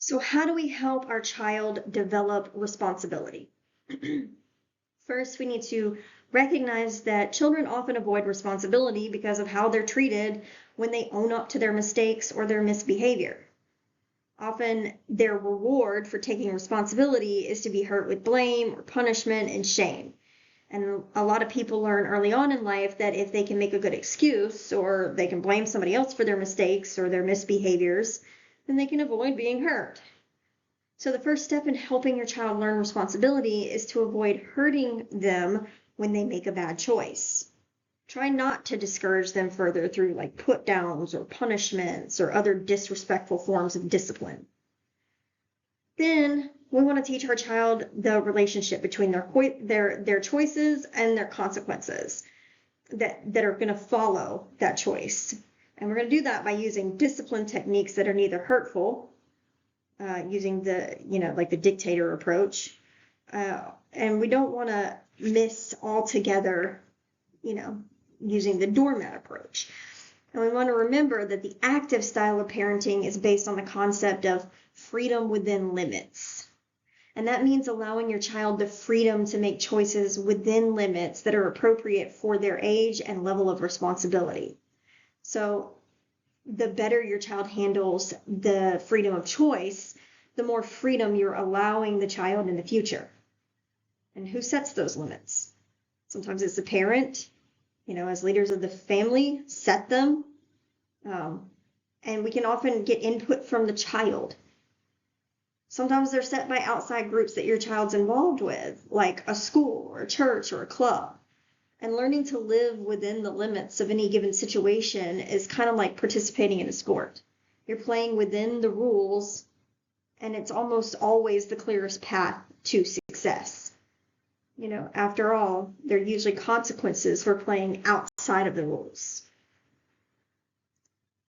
So, how do we help our child develop responsibility? First, we need to recognize that children often avoid responsibility because of how they're treated when they own up to their mistakes or their misbehavior. Often, their reward for taking responsibility is to be hurt with blame or punishment and shame. And a lot of people learn early on in life that if they can make a good excuse or they can blame somebody else for their mistakes or their misbehaviors, then they can avoid being hurt. So the first step in helping your child learn responsibility is to avoid hurting them when they make a bad choice. Try not to discourage them further through like put downs or punishments or other disrespectful forms of discipline. Then we want to teach our child the relationship between their choices and their consequences that are going to follow that choice. And we're going to do that by using discipline techniques that are neither hurtful, using the dictator approach, and we don't want to miss altogether, using the doormat approach. And we want to remember that the active style of parenting is based on the concept of freedom within limits. And that means allowing your child the freedom to make choices within limits that are appropriate for their age and level of responsibility. So the better your child handles the freedom of choice, the more freedom you're allowing the child in the future. And who sets those limits? Sometimes it's the parent, as leaders of the family, set them. And we can often get input from the child. Sometimes they're set by outside groups that your child's involved with, like a school or a church or a club. And learning to live within the limits of any given situation is kind of like participating in a sport. You're playing within the rules, and it's almost always the clearest path to success. After all, there are usually consequences for playing outside of the rules.